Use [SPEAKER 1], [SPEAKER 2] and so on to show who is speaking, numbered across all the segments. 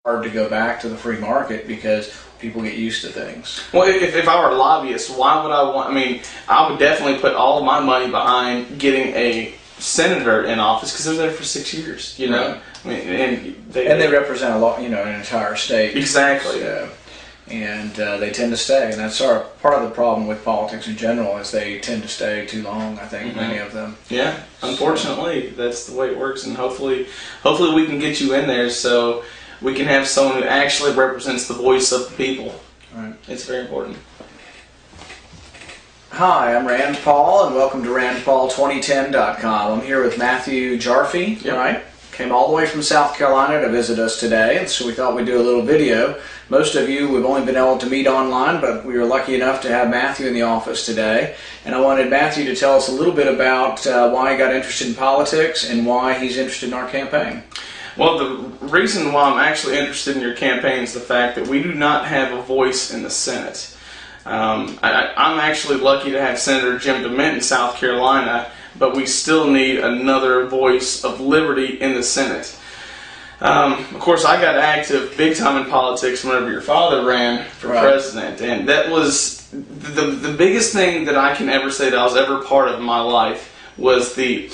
[SPEAKER 1] hard to go back to the free market because people get used to things.
[SPEAKER 2] Well, if I were a lobbyist, why would I want? I mean, I would definitely put all of my money behind getting a senator in office because they're there for 6 years. You know,
[SPEAKER 1] Right.
[SPEAKER 2] I mean, and
[SPEAKER 1] they represent a lot, an entire state.
[SPEAKER 2] Exactly.
[SPEAKER 1] So, and they tend to stay, and that's part of the problem with politics in general is they tend to stay too long. I think many of them.
[SPEAKER 2] Yeah, unfortunately, that's the way it works, and hopefully we can get you in there so we can have someone who actually represents the voice of the people.
[SPEAKER 1] Right.
[SPEAKER 2] It's very important.
[SPEAKER 1] Hi, I'm Rand Paul, and welcome to RandPaul2010.com. I'm here with Matthew Jarfie.
[SPEAKER 2] Yep.
[SPEAKER 1] Right? Came all the way from South Carolina to visit us today, and so we thought we'd do a little video. Most of you we've only been able to meet online, but we were lucky enough to have Matthew in the office today. And I wanted Matthew to tell us a little bit about why he got interested in politics and why he's interested in our campaign.
[SPEAKER 2] Well, the reason why I'm actually interested in your campaign is the fact that we do not have a voice in the Senate. I'm actually lucky to have Senator Jim DeMint in South Carolina, but we still need another voice of liberty in the Senate. Of course, I got active big time in politics whenever your father ran for president, and that was the biggest thing that I can ever say that I was ever part of in my life was the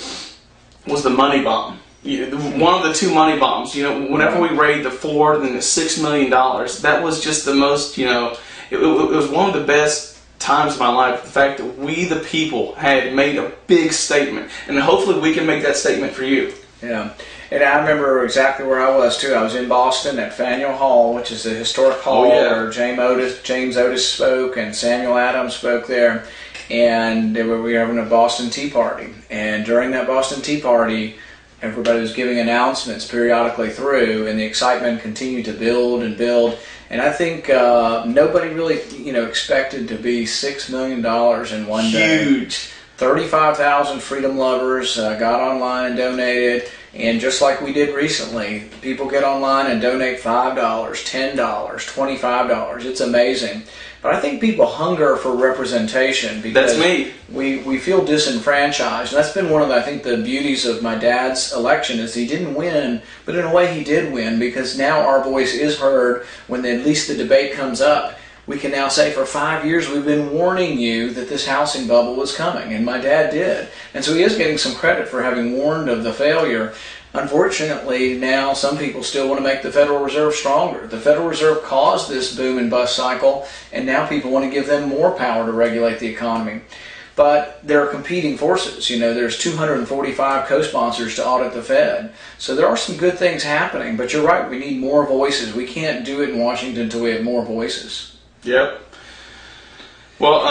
[SPEAKER 2] money bomb. One of the two money bombs. Whenever we raised the $4 and the $6 million, that was just the most. It was one of the best times of my life. The fact that we, the people, had made a big statement, and hopefully we can make that statement for you.
[SPEAKER 1] Yeah, and I remember exactly where I was too. I was in Boston at Faneuil Hall, which is the historic hall where James Otis spoke and Samuel Adams spoke there, and we were having a Boston Tea Party. And during that Boston Tea Party, everybody was giving announcements periodically through, and the excitement continued to build and build. And I think nobody really, expected to be $6 million in one day.
[SPEAKER 2] Huge.
[SPEAKER 1] 35,000 freedom lovers got online and donated, and just like we did recently, people get online and donate $5, $10, $25. It's amazing. But I think people hunger for representation because
[SPEAKER 2] That's me.
[SPEAKER 1] We feel disenfranchised. And that's been one of the beauties of my dad's election is he didn't win, but in a way he did win because now our voice is heard when at least the debate comes up. We can now say for 5 years we've been warning you that this housing bubble was coming, and my dad did. And so he is getting some credit for having warned of the failure. Unfortunately, now some people still want to make the Federal Reserve stronger. The Federal Reserve caused this boom and bust cycle, and now people want to give them more power to regulate the economy. But there are competing forces. There's 245 co-sponsors to audit the Fed. So there are some good things happening, but you're right, we need more voices. We can't do it in Washington until we have more voices.
[SPEAKER 2] Yep. Well,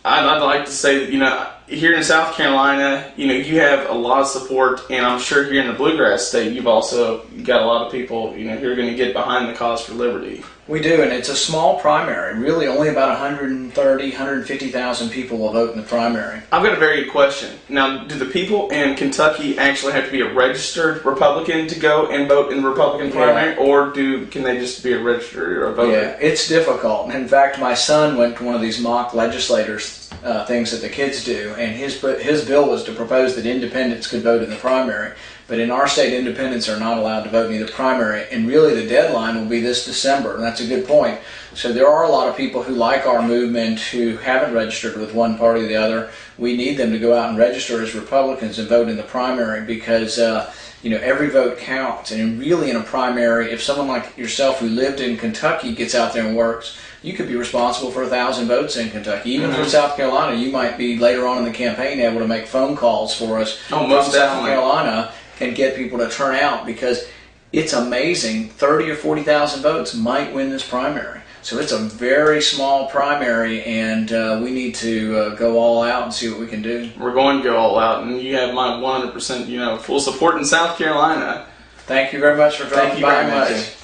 [SPEAKER 2] I'd like to say that, here in South Carolina, you have a lot of support, and I'm sure here in the Bluegrass State, you've also got a lot of people, who are going to get behind the cause for liberty.
[SPEAKER 1] We do, and it's a small primary. Really, only about 130,000, 150,000 people will vote in the primary.
[SPEAKER 2] I've got a very good question. Now, do the people in Kentucky actually have to be a registered Republican to go and vote in the Republican primary, or can they just be a registered or a voter?
[SPEAKER 1] Yeah, it's difficult. In fact, my son went to one of these mock legislators things that the kids do, and his bill was to propose that independents could vote in the primary. But in our state, independents are not allowed to vote in either primary, and really the deadline will be this December, and that's a good point. So there are a lot of people who like our movement who haven't registered with one party or the other. We need them to go out and register as Republicans and vote in the primary because every vote counts. And really in a primary, if someone like yourself who lived in Kentucky gets out there and works, you could be responsible for 1,000 votes in Kentucky. Even for South Carolina, you might be later on in the campaign able to make phone calls for us
[SPEAKER 2] from South
[SPEAKER 1] Carolina and get people to turn out because it's amazing. 30 or 40,000 votes might win this primary. So it's a very small primary, and we need to go all out and see what we can do.
[SPEAKER 2] We're going to go all out, and you have my 100% full support in South Carolina.
[SPEAKER 1] Thank you very much for dropping by.
[SPEAKER 2] Thank you very much.